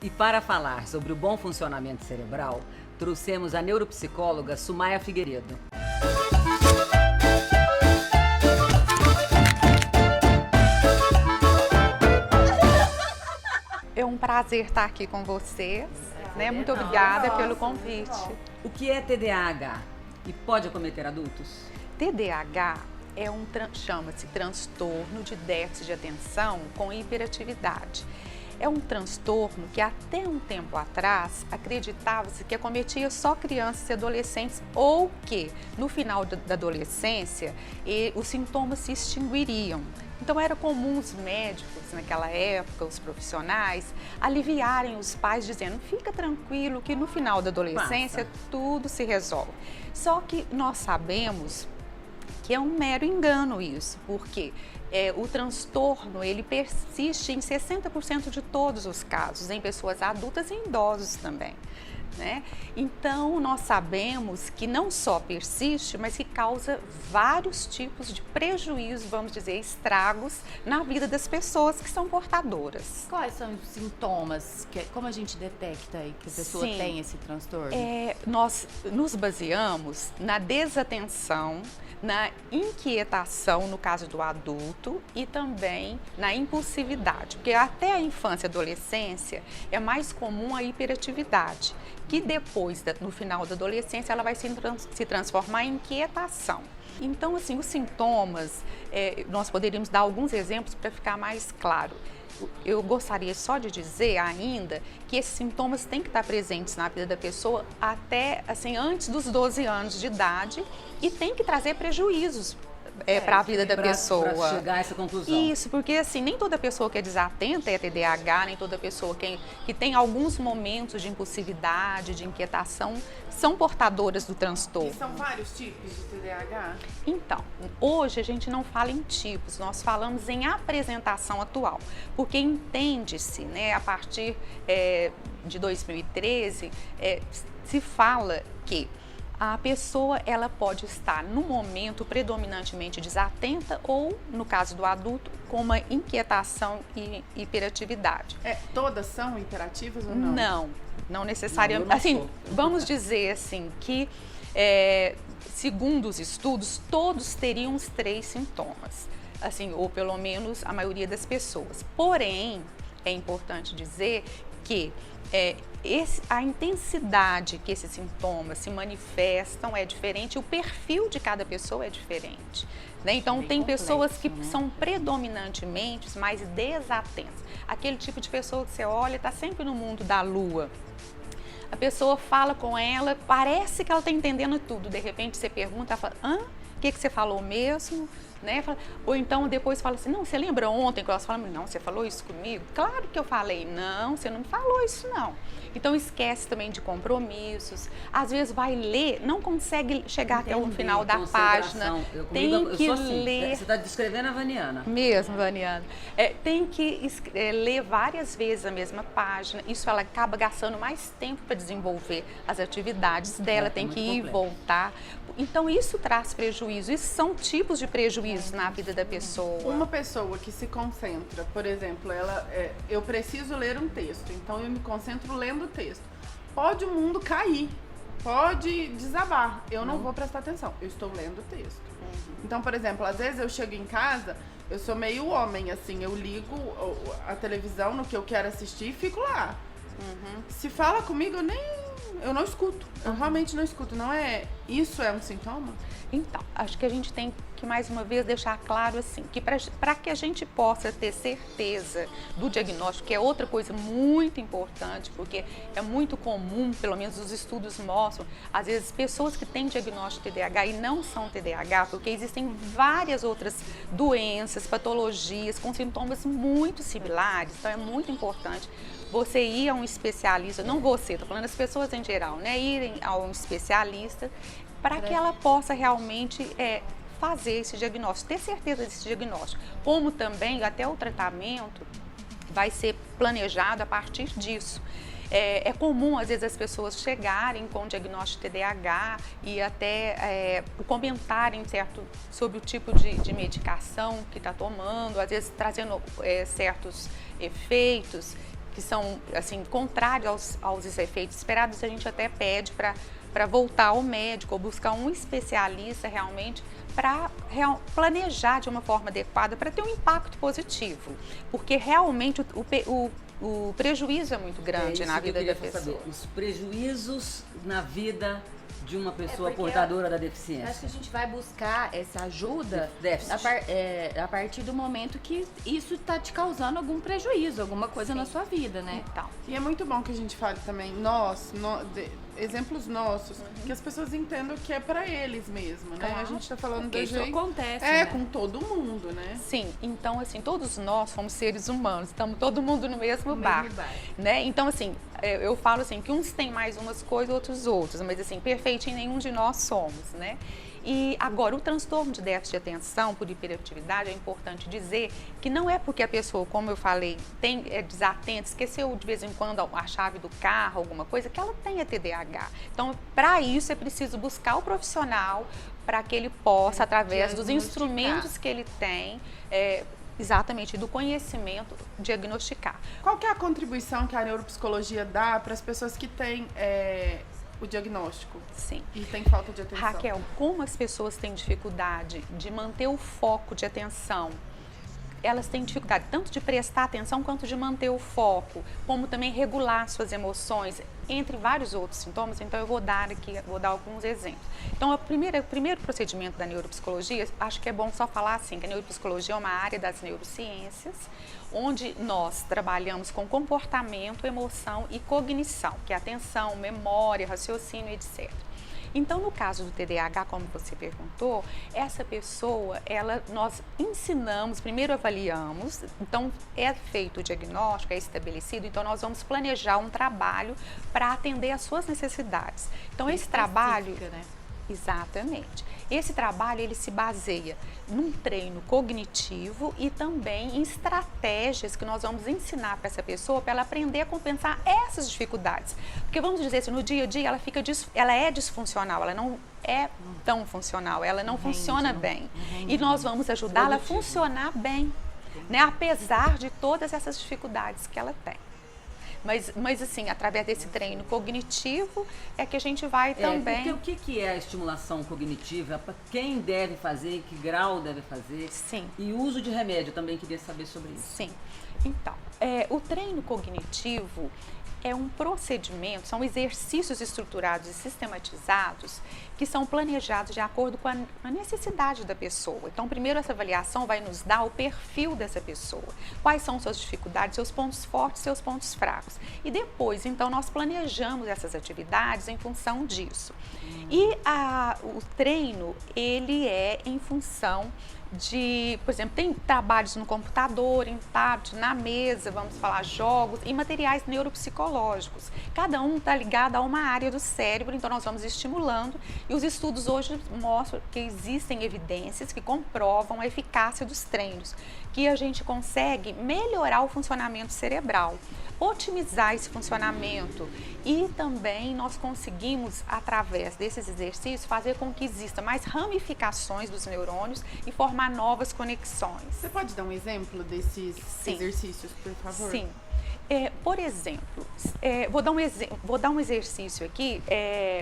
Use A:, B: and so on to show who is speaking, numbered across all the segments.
A: E para falar sobre o bom funcionamento cerebral, trouxemos a neuropsicóloga Sumaia Figueiredo.
B: É um prazer estar aqui com vocês, né? Muito obrigada pelo convite.
A: O que é TDAH e pode acometer adultos?
B: TDAH chama-se transtorno de déficit de atenção com hiperatividade. É um transtorno que até um tempo atrás acreditava-se que acometia só crianças e adolescentes ou que no final da adolescência os sintomas se extinguiriam. Então era comum os médicos naquela época, os profissionais, aliviarem os pais dizendo: fica tranquilo que no final da adolescência tudo se resolve. Só que nós sabemos que é um mero engano isso, porque o transtorno ele persiste em 60% de todos os casos, em pessoas adultas e em idosos também. Né? Então, nós sabemos que não só persiste, mas que causa vários tipos de prejuízos, vamos dizer, estragos na vida das pessoas que são portadoras.
C: Quais são os sintomas? Como a gente detecta aí que a pessoa tem esse transtorno?
B: Nós nos baseamos na desatenção, na inquietação, no caso do adulto, e também na impulsividade, porque até a infância e adolescência é mais comum a hiperatividade, que depois, no final da adolescência, ela vai se transformar em inquietação. Então, assim, os sintomas, nós poderíamos dar alguns exemplos para ficar mais claro. Eu gostaria só de dizer ainda que esses sintomas têm que estar presentes na vida da pessoa até, assim, antes dos 12 anos de idade e tem que trazer prejuízos para a vida da pessoa.
A: Para chegar a essa conclusão.
B: Isso, porque assim, nem toda pessoa que é desatenta é TDAH, nem toda pessoa que tem alguns momentos de impulsividade, de inquietação, são portadoras do transtorno.
D: E são vários tipos de TDAH?
B: Então, hoje a gente não fala em tipos, nós falamos em apresentação atual, porque entende-se, né, a partir de 2013, se fala que a pessoa ela pode estar no momento predominantemente desatenta ou, no caso do adulto, com uma inquietação e hiperatividade.
D: Todas são hiperativas ou não?
B: Não necessariamente.
A: Não,
B: assim, vamos dizer assim que, segundo os estudos, todos teriam os 3 sintomas, assim, ou pelo menos a maioria das pessoas. Porém, é importante dizer que a intensidade que esses sintomas se manifestam é diferente, o perfil de cada pessoa é diferente. Né? Então, tem pessoas que são predominantemente mais desatentas. Aquele tipo de pessoa que você olha está sempre no mundo da lua. A pessoa fala com ela, parece que ela está entendendo tudo. De repente, você pergunta, ela fala: hã? O que você falou mesmo? Né? Ou então depois fala assim: não, você lembra ontem que nós falamos? Não, você falou isso comigo? Claro que eu falei. Não, você não me falou isso não. Então esquece também de compromissos, às vezes vai ler, não consegue chegar até o final da página, tem que ler.
A: Você está descrevendo a Vaniana.
B: Mesmo, Vaniana. Tem que ler várias vezes a mesma página, isso ela acaba gastando mais tempo para desenvolver as atividades dela, tem que ir e voltar. Então isso traz prejuízo, isso são tipos de prejuízos na vida da pessoa.
D: Uma pessoa que se concentra, por exemplo, eu preciso ler um texto, então eu me concentro lendo o texto. Pode o mundo cair, pode desabar, eu não vou prestar atenção, eu estou lendo o texto. Então, por exemplo, às vezes eu chego em casa, eu sou meio homem, assim, eu ligo a televisão no que eu quero assistir e fico lá. Se fala comigo, eu não escuto, eu realmente não escuto, isso é um sintoma?
B: Então, acho que a gente tem que mais uma vez deixar claro assim, que para que a gente possa ter certeza do diagnóstico, que é outra coisa muito importante, porque é muito comum, pelo menos os estudos mostram, às vezes pessoas que têm diagnóstico de TDAH e não são TDAH, porque existem várias outras doenças, patologias com sintomas muito similares, então é muito importante você ir a um especialista, não você, estou falando as pessoas em geral, né? Irem a um especialista para que ela possa realmente fazer esse diagnóstico, ter certeza desse diagnóstico. Como também até o tratamento vai ser planejado a partir disso. É comum, às vezes, as pessoas chegarem com o diagnóstico de TDAH e até comentarem sobre o tipo de medicação que está tomando, às vezes trazendo certos efeitos que são assim contrários aos efeitos esperados, a gente até pede para voltar ao médico ou buscar um especialista realmente para planejar de uma forma adequada para ter um impacto positivo, porque realmente o prejuízo é muito grande na vida da pessoa.
A: Saber. Os prejuízos na vida de uma pessoa portadora da deficiência.
C: Acho que a gente vai buscar essa ajuda a partir do momento que isso está te causando algum prejuízo, alguma coisa na sua vida, né?
B: Então.
D: E é muito bom que a gente fale também, exemplos nossos, que as pessoas entendam que é pra eles mesmo, né?
C: Claro.
D: A gente tá falando
C: Porque
D: da
C: isso
D: gente.
C: acontece,
D: É,
C: né?
D: com todo mundo, né?
B: Sim, então assim, todos nós somos seres humanos, estamos todo mundo no mesmo barco, né? Então assim, eu falo assim, que uns têm mais umas coisas, outros, mas assim, perfeito em nenhum de nós somos, né? E agora, o transtorno de déficit de atenção por hiperatividade, é importante dizer que não é porque a pessoa, como eu falei, é desatenta, esqueceu de vez em quando a chave do carro, alguma coisa, que ela tenha TDAH. Então, para isso, é preciso buscar o profissional para que ele possa, através dos instrumentos que ele tem, exatamente, do conhecimento, diagnosticar.
D: Qual que é a contribuição que a neuropsicologia dá para as pessoas que têm o diagnóstico?
B: Sim.
D: E tem falta de atenção?
B: Raquel, como as pessoas têm dificuldade de manter o foco de atenção, elas têm dificuldade tanto de prestar atenção quanto de manter o foco, como também regular suas emoções, entre vários outros sintomas. Então eu vou dar alguns exemplos. Então o primeiro procedimento da neuropsicologia, acho que é bom só falar assim, que a neuropsicologia é uma área das neurociências, onde nós trabalhamos com comportamento, emoção e cognição, que é atenção, memória, raciocínio, etc. Então, no caso do TDAH, como você perguntou, essa pessoa, nós ensinamos, primeiro avaliamos, então é feito o diagnóstico, é estabelecido, então nós vamos planejar um trabalho para atender às suas necessidades. Então, esse trabalho...
C: Né?
B: Exatamente. Esse trabalho, ele se baseia num treino cognitivo e também em estratégias que nós vamos ensinar para essa pessoa, para ela aprender a compensar essas dificuldades. Porque vamos dizer assim, no dia a dia ela é disfuncional, ela não é tão funcional, ela não funciona bem. E nós vamos ajudá-la a funcionar bem, né? Apesar de todas essas dificuldades que ela tem. Mas assim, através desse treino cognitivo é que a gente vai também...
A: O que é a estimulação cognitiva? Para quem deve fazer, em que grau deve fazer?
B: Sim.
A: E o uso de remédio, também queria saber sobre isso.
B: Sim. Então, o treino cognitivo é um procedimento, são exercícios estruturados e sistematizados que são planejados de acordo com a necessidade da pessoa. Então, primeiro essa avaliação vai nos dar o perfil dessa pessoa, quais são suas dificuldades, seus pontos fortes, seus pontos fracos. E depois, então, nós planejamos essas atividades em função disso. E o treino, ele é em função de, por exemplo, tem trabalhos no computador, em tablet, na mesa, vamos falar, jogos e materiais neuropsicológicos. Cada um está ligado a uma área do cérebro, então nós vamos estimulando e os estudos hoje mostram que existem evidências que comprovam a eficácia dos treinos, que a gente consegue melhorar o funcionamento cerebral, otimizar esse funcionamento e também nós conseguimos, através desses exercícios, fazer com que exista mais ramificações dos neurônios e formar novas conexões.
D: Você pode dar um exemplo desses exercícios, por favor?
B: Sim. Por exemplo, vou dar um exercício aqui,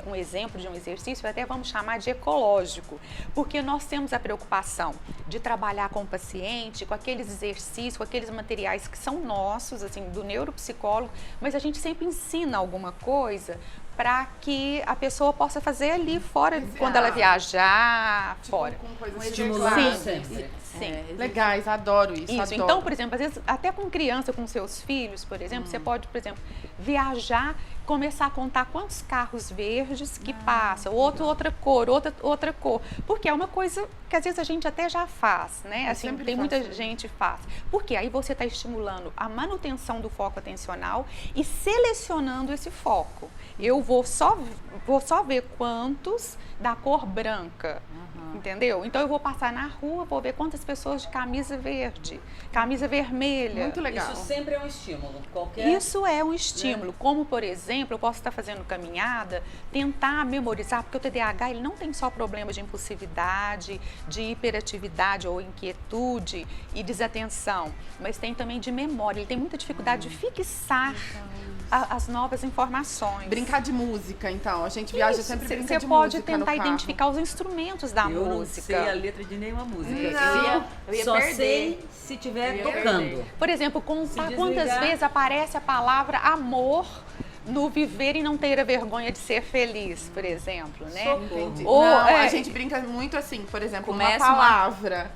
B: um exemplo de um exercício, até vamos chamar de ecológico, porque nós temos a preocupação de trabalhar com o paciente, com aqueles exercícios, com aqueles materiais que são nossos, assim, do neuropsicólogo, mas a gente sempre ensina alguma coisa para que a pessoa possa fazer ali fora, quando ela viajar, fora.
D: Com coisas
A: Estimular sempre.
B: Sim.
D: Legais, adoro isso. Adoro.
B: Então, por exemplo, às vezes, até com criança, com seus filhos, por exemplo, você pode, por exemplo, viajar, começar a contar quantos carros verdes que passam, outra cor, porque é uma coisa que às vezes a gente até já faz, né? Assim, tem muita gente que faz. Porque aí você está estimulando a manutenção do foco atencional e selecionando esse foco. Eu vou só ver quantos da cor branca. Entendeu? Então eu vou passar na rua, vou ver quantas pessoas de camisa verde, camisa vermelha.
D: Muito legal.
A: Isso sempre é um estímulo.
B: Isso é um estímulo. Como, por exemplo, eu posso estar fazendo caminhada, tentar memorizar, porque o TDAH ele não tem só problema de impulsividade, de hiperatividade ou inquietude e desatenção, mas tem também de memória. Ele tem muita dificuldade de fixar as novas informações.
D: Brincar de música, então. A gente viaja sempre brinca de música.
B: Você pode tentar identificar os instrumentos da música.
A: Eu não sei a letra de nenhuma música.
C: Eu ia
A: só
C: perder.
A: sei se estiver tocando.
B: Por exemplo, quantas vezes aparece a palavra amor no viver e não ter a vergonha de ser feliz, por exemplo, né?
D: Entendi.
B: Ou,
D: a gente brinca muito assim, por exemplo, uma palavra.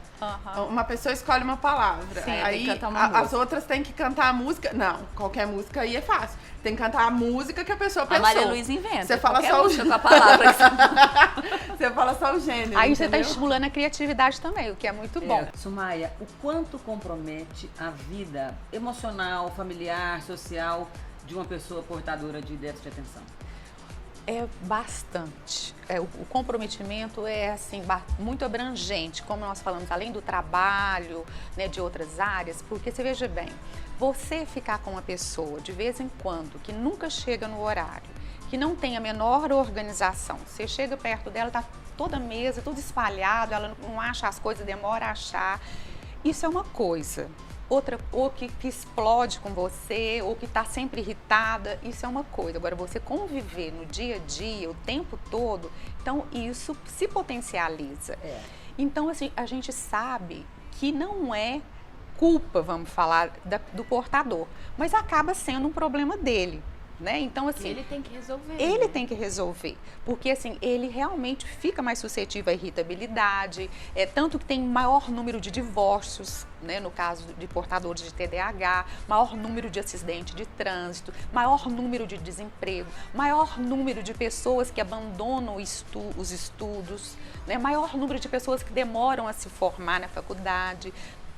D: Uma pessoa escolhe uma palavra.
B: Sim,
D: aí
C: tem que cantar uma
D: as outras têm que cantar a música. Não, qualquer música aí é fácil. Tem que cantar a música que a pessoa pensou.
C: A Maria Luísa inventa.
D: Você fala só o
C: com a palavra.
D: Você fala só o gênero.
B: Aí você está
D: entendeu?
B: estimulando a criatividade também, o que é muito bom.
A: Sumaia, o quanto compromete a vida emocional, familiar, social de uma pessoa portadora de déficit de atenção?
B: É bastante. O comprometimento é assim, muito abrangente, como nós falamos, além do trabalho, né, de outras áreas, porque você veja bem, você ficar com uma pessoa de vez em quando, que nunca chega no horário, que não tem a menor organização, você chega perto dela, tá toda a mesa, tudo espalhado, ela não acha as coisas, demora a achar, isso é uma coisa. Outra, ou que explode com você, ou que está sempre irritada, isso é uma coisa. Agora, você conviver no dia a dia, o tempo todo, então isso se potencializa. Então, assim, a gente sabe que não é culpa, vamos falar, do portador, mas acaba sendo um problema dele. Né? Então, assim,
C: ele tem que resolver.
B: Ele tem que resolver, porque assim, ele realmente fica mais suscetível à irritabilidade, tanto que tem maior número de divórcios, né, no caso de portadores de TDAH, maior número de acidente de trânsito, maior número de desemprego, maior número de pessoas que abandonam os estudos, né, maior número de pessoas que demoram a se formar na faculdade.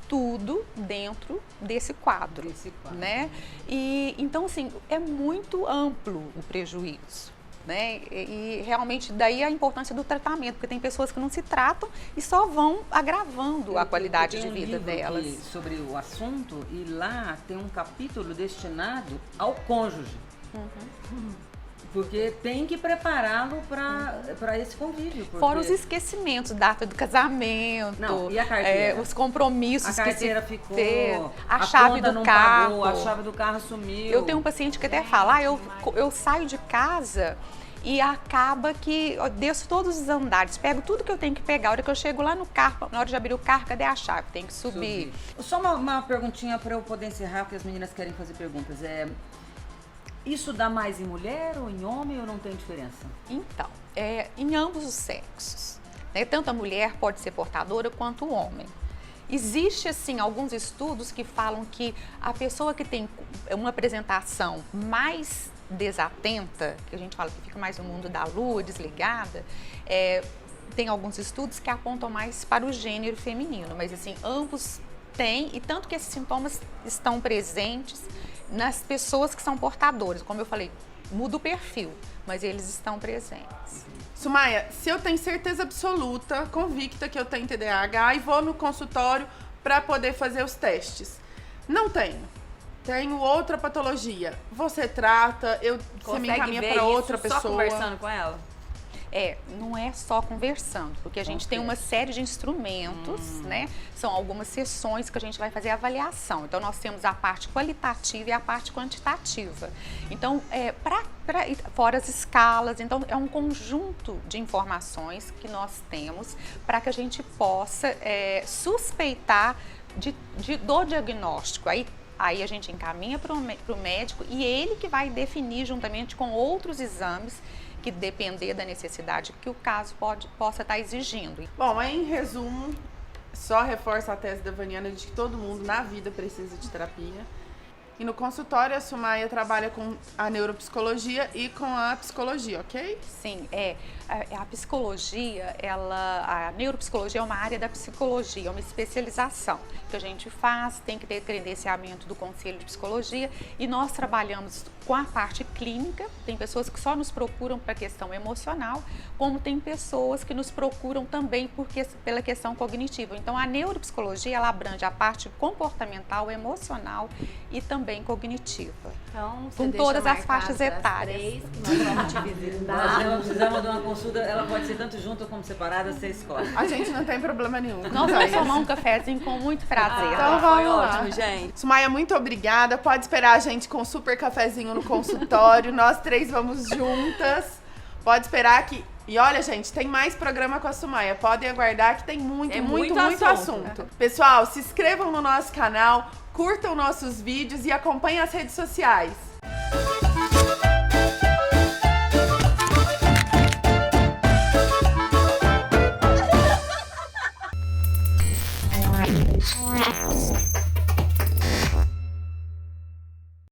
B: Tudo dentro desse quadro, né? E então, assim, é muito amplo o prejuízo, né? E realmente daí a importância do tratamento, porque tem pessoas que não se tratam e só vão agravando a qualidade de vida delas.
A: Sobre o assunto, e lá tem um capítulo destinado ao cônjuge. Porque tem que prepará-lo para esse convívio. Porque...
B: Fora os esquecimentos, data do casamento.
A: Não, e a carteira?
B: Os compromissos
A: a carteira
B: que se
A: ficou,
B: ter, a chave do
A: não
B: carro.
A: Pagou, a chave do carro sumiu.
B: Eu tenho um paciente que até fala, eu saio de casa e acaba que eu desço todos os andares, pego tudo que eu tenho que pegar. A hora que eu chego lá no carro, na hora de abrir o carro, cadê a chave? Tem que subir.
A: Só uma perguntinha para eu poder encerrar, porque as meninas querem fazer perguntas. Isso dá mais em mulher ou em homem ou não tem diferença?
B: Então, em ambos os sexos. Né? Tanto a mulher pode ser portadora quanto o homem. Existe, assim, alguns estudos que falam que a pessoa que tem uma apresentação mais desatenta, que a gente fala que fica mais no mundo da lua, desligada, tem alguns estudos que apontam mais para o gênero feminino, mas assim, ambos têm, e tanto que esses sintomas estão presentes nas pessoas que são portadoras. Como eu falei, muda o perfil, mas eles estão presentes.
D: Sumaia, se eu tenho certeza absoluta, convicta que eu tenho TDAH e vou no consultório para poder fazer os testes, não tenho outra patologia, você trata, você me encaminha para outra pessoa.
C: Só conversando com ela?
B: Não é só conversando, porque a gente tem uma série de instrumentos, né? São algumas sessões que a gente vai fazer a avaliação. Então, nós temos a parte qualitativa e a parte quantitativa. Então, fora as escalas, então é um conjunto de informações que nós temos para que a gente possa suspeitar do diagnóstico. Aí a gente encaminha para o médico e ele que vai definir juntamente com outros exames que depender da necessidade que o caso possa estar exigindo.
D: Bom, em resumo, só reforça a tese da Vaniana de que todo mundo na vida precisa de terapia. E no consultório a Sumaia trabalha com a neuropsicologia e com a psicologia, ok?
B: Sim, a psicologia, a neuropsicologia é uma área da psicologia, é uma especialização que a gente faz, tem que ter credenciamento do Conselho de Psicologia e nós trabalhamos com a parte clínica, tem pessoas que só nos procuram para a questão emocional, como tem pessoas que nos procuram também pela questão cognitiva. Então a neuropsicologia, ela abrange a parte comportamental, emocional e também cognitiva.
C: Então,
B: com todas as faixas etárias.
C: Que nós vamos te visitar.
A: Nós precisamos de uma consulta, ela pode ser tanto junto como separada, você escolhe.
D: A gente não tem problema nenhum.
B: Nós vamos tomar um cafezinho com muito prazer.
D: Então vamos lá.
C: Ótimo, gente.
D: Sumaia, muito obrigada. Pode esperar a gente com um super cafezinho no consultório. Nós 3 vamos juntas. Pode esperar que... E olha, gente, tem mais programa com a Sumaia. Podem aguardar que tem muito assunto. Pessoal, se inscrevam no nosso canal, curtam nossos vídeos e acompanhem as redes sociais.